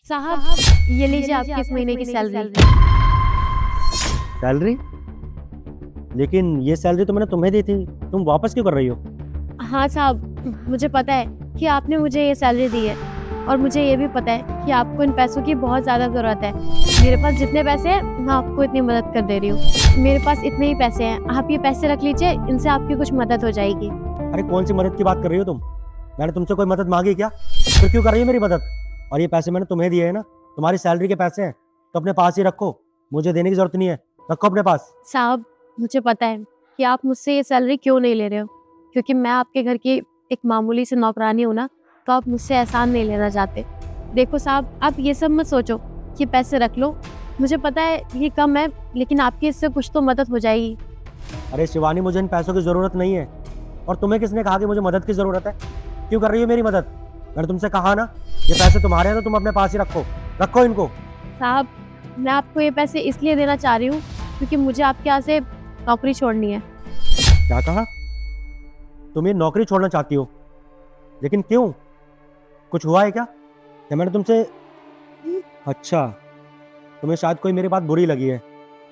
साहब, ये लीजिए आपकी इस महीने की सैलरी। सैलरी? लेकिन ये सैलरी तो मैंने तुम्हें दी थी, तुम वापस क्यों कर रही हो? हाँ साहब, मुझे पता है कि आपने मुझे ये सैलरी दी है और मुझे ये भी पता है कि आपको इन पैसों की बहुत ज़्यादा ज़रूरत है। मेरे पास जितने पैसे हैं मैं आपको इतनी मदद कर दे रही हूँ। मेरे पास इतने ही पैसे हैं, आप ये पैसे रख लीजिए, इनसे आपकी कुछ मदद हो जाएगी। अरे कौन सी मदद की बात कर रही हो तुम? मैंने तुमसे कोई मदद मांगी क्या? फिर क्यों कर रही हो मेरी मदद? और ये पैसे मैंने तुम्हें दिए हैं ना, तुम्हारी सैलरी के पैसे हैं, तो अपने पास ही रखो। मुझे देने की जरूरत नहीं है, रखो अपने पास। साहब, मुझे पता है कि आप मुझसे ये सैलरी क्यों नहीं ले रहे हो, क्योंकि मैं आपके घर की एक मामूली से नौकरानी हूँ ना, तो आप मुझसे एहसान नहीं लेना चाहते। देखो साहब, आप ये सब मत सोचो कि पैसे रख लो। मुझे पता है ये कम है, लेकिन आपकी इससे कुछ तो मदद हो जाएगी। अरे शिवानी, मुझे इन पैसों की जरूरत नहीं है। और तुम्हें किसने कहा कि मुझे मदद की जरूरत है? क्यों कर रही हो मेरी मदद? मैंने तुमसे कहा ना, ये पैसे तुम्हारे हैं तो तुम अपने पास ही रखो। रखो इनको। साहब, मैं आपको ये पैसे इसलिए देना चाह रही हूँ क्योंकि मुझे आपके यहाँ से नौकरी छोड़नी है। क्या कहा? तुम ये नौकरी छोड़ना चाहती हो? लेकिन क्यों? कुछ हुआ है क्या? या मैंने तुमसे... अच्छा, तुम्हें शायद कोई मेरी बात बुरी लगी है,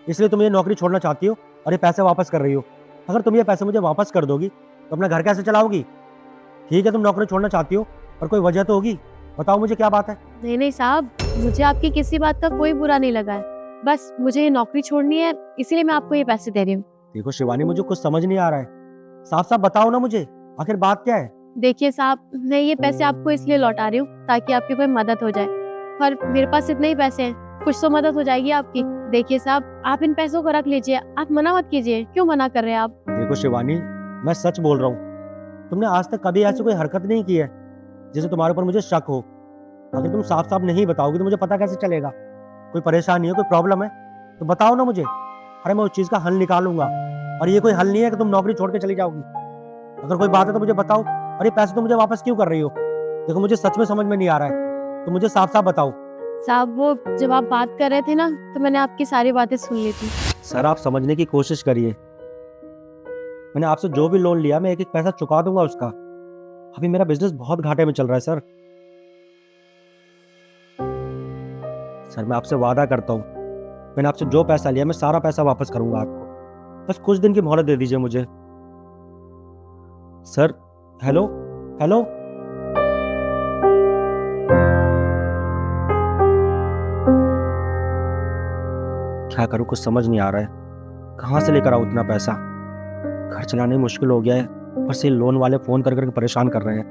इसलिए तुम ये नौकरी छोड़ना चाहती हो और ये पैसे वापस कर रही हो। अगर तुम ये पैसे मुझे वापस कर दोगी तो अपना घर कैसे चलाओगी? ठीक है, तुम नौकरी छोड़ना चाहती हो, पर कोई वजह तो होगी। बताओ मुझे क्या बात है। नहीं नहीं साहब, मुझे आपकी किसी बात का कोई बुरा नहीं लगा है। बस मुझे ये नौकरी छोड़नी है, इसीलिए मैं आपको ये पैसे दे रही हूँ। देखो शिवानी, मुझे कुछ समझ नहीं आ रहा है। साफ साफ बताओ ना मुझे, आखिर बात क्या है? देखिए साहब, मैं ये पैसे आपको इसलिए लौटा रही हूँ ताकि आपकी कोई मदद हो जाए, पर मेरे पास इतने ही पैसे हैं, कुछ तो मदद हो जाएगी आपकी। देखिए साहब, आप इन पैसों को रख लीजिए, आप मना मत कीजिए। क्यों मना कर रहे हैं आप? देखो शिवानी, मैं सच बोल रहा हूँ। तुमने आज तक कभी ऐसी कोई हरकत नहीं की है जिसे तुम्हारे ऊपर मुझे शक हो। अगर तुम साफ साफ नहीं बताओगी तो मुझे पता कैसे चलेगा? कोई परेशानी है, कोई प्रॉब्लम है तो बताओ ना मुझे। अरे मैं उस चीज का हल निकालूंगा। और ये कोई हल नहीं है कि तुम नौकरी छोड़ के चली जाओगी। अगर कोई बात है तो मुझे बताओ। और ये पैसे तो मुझे वापस क्यों कर रही हो? देखो मुझे सच में समझ में नहीं आ रहा है, तो मुझे साफ साफ बताओ। साहब, वो जब आप बात कर रहे थे ना, तो मैंने आपकी सारी बातें सुन ली थी। सर, आप समझने की कोशिश करिए। मैंने आपसे जो भी लोन लिया, मैं एक एक पैसा चुका दूंगा उसका। अभी मेरा बिजनेस बहुत घाटे में चल रहा है सर। सर, मैं आपसे वादा करता हूँ, मैंने आपसे जो पैसा लिया मैं सारा पैसा वापस करूंगा आपको। बस कुछ दिन की मोहलत दे दीजिए मुझे। Sir, hello hello. क्या करूं, कुछ समझ नहीं आ रहा है। कहाँ से लेकर आऊं इतना पैसा? घर चलाने में मुश्किल हो गया है, ऊपर से लोन वाले फोन कर करके परेशान कर रहे हैं।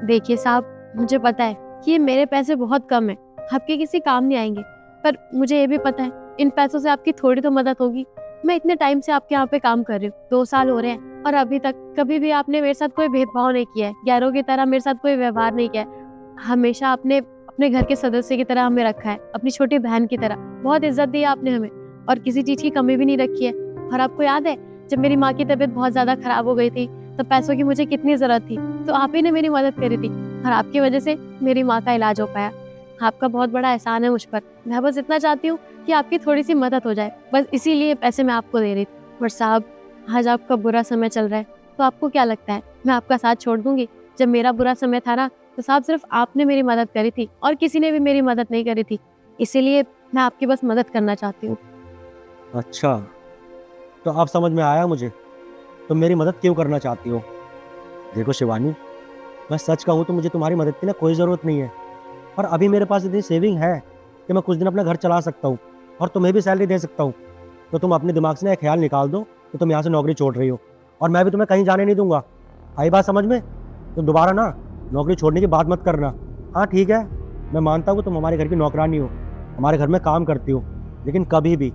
देखिए साहब, मुझे पता है कि ये मेरे पैसे बहुत कम है, आपके किसी काम नहीं आएंगे, पर मुझे ये भी पता है इन पैसों से आपकी थोड़ी तो मदद होगी। मैं इतने टाइम से आपके यहाँ पे काम कर रही हूँ, 2 साल हो रहे हैं, और अभी तक कभी भी आपने मेरे साथ कोई भेदभाव नहीं किया है, गैरों की तरह मेरे साथ कोई व्यवहार नहीं किया है। हमेशा आपने अपने घर के सदस्य की तरह हमें रखा है, अपनी छोटी बहन की तरह बहुत इज्जत दी है आपने हमें, और किसी चीज की कमी भी नहीं रखी है। और आपको याद है जब मेरी माँ की तबीयत बहुत ज्यादा खराब हो गई थी, तब पैसों की मुझे कितनी जरूरत थी, तो आप ही ने मेरी मदद करी थी, और आपकी वजह से मेरी माँ का इलाज हो पाया। आपका बहुत बड़ा एहसान है मुझ पर। मैं बस इतना चाहती हूँ कि आपकी थोड़ी सी मदद हो जाए, बस इसीलिए पैसे मैं आपको दे रही थी। पर साहब, आज आपका बुरा समय चल रहा है, तो आपको क्या लगता है मैं आपका साथ छोड़ दूंगी? जब मेरा बुरा समय था ना, तो साहब सिर्फ आपने मेरी मदद करी थी और किसी ने भी मेरी मदद नहीं करी थी। इसीलिए मैं आपकी बस मदद करना चाहती हूँ। अच्छा, तो अब समझ में आया मुझे तुम मेरी मदद क्यों करना चाहती हो। देखो शिवानी, मैं सच कहूँ तो मुझे तुम्हारी मदद की ना कोई ज़रूरत नहीं है, पर अभी मेरे पास इतनी सेविंग है कि मैं कुछ दिन अपना घर चला सकता हूँ और तुम्हें भी सैलरी दे सकता हूँ। तो तुम अपने दिमाग से ना एक ख्याल निकाल दो कि तुम यहाँ से नौकरी छोड़ रही हो, और मैं भी तुम्हें कहीं जाने नहीं दूंगा। आई बात समझ में? तो दोबारा ना नौकरी छोड़ने की बात मत करना। हाँ ठीक है, मैं मानता हूँ कि तुम हमारे घर की नौकरानी हो, हमारे घर में काम करती हो, लेकिन कभी भी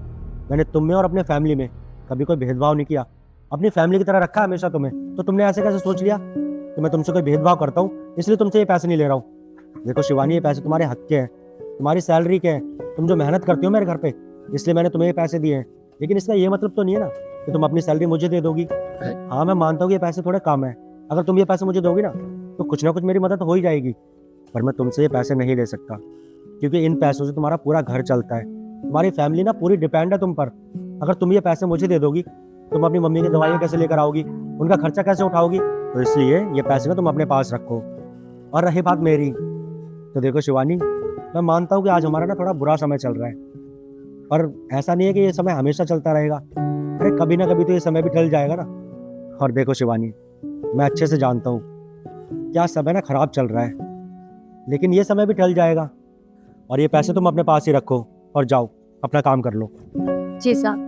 मैंने तुम में और अपने फैमिली में कभी कोई भेदभाव नहीं किया। अपनी फैमिली की तरह रखा हमेशा तुम्हें। तो तुमने ऐसे कैसे सोच लिया कि मैं तुमसे कोई भेदभाव करता हूँ, इसलिए तुमसे ये पैसे नहीं ले रहा हूँ? देखो शिवानी, ये पैसे तुम्हारे हक के हैं, तुम्हारी सैलरी के हैं, तुम जो मेहनत करती हो मेरे घर पे, इसलिए मैंने तुम्हें ये पैसे दिए हैं। लेकिन इसका ये मतलब तो नहीं है ना कि तुम अपनी सैलरी मुझे दे दोगी। हाँ, मैं मानता हूँ कि ये पैसे थोड़े कम है, अगर तुम ये पैसे मुझे दोगी ना तो कुछ ना कुछ मेरी मदद हो ही जाएगी। पर मैं तुमसे ये पैसे नहीं ले सकता, क्योंकि इन पैसों से तुम्हारा पूरा घर चलता है, तुम्हारी फैमिली ना पूरी डिपेंड है तुम पर। अगर तुम ये पैसे मुझे दे दोगी, तुम अपनी मम्मी की दवाइयाँ कैसे लेकर आओगी, उनका खर्चा कैसे उठाओगी? तो इसलिए ये पैसे ना तुम अपने पास रखो। और रही बात मेरी, तो देखो शिवानी, मैं मानता हूँ कि आज हमारा ना थोड़ा बुरा समय चल रहा है, पर ऐसा नहीं है कि ये समय हमेशा चलता रहेगा। अरे कभी ना कभी तो ये समय भी टल जाएगा ना। और देखो शिवानी, मैं अच्छे से जानता हूँ क्या समय ना खराब चल रहा है, लेकिन ये समय भी टल जाएगा। और ये पैसे तुम अपने पास ही रखो और जाओ अपना काम कर लो। जी साहब।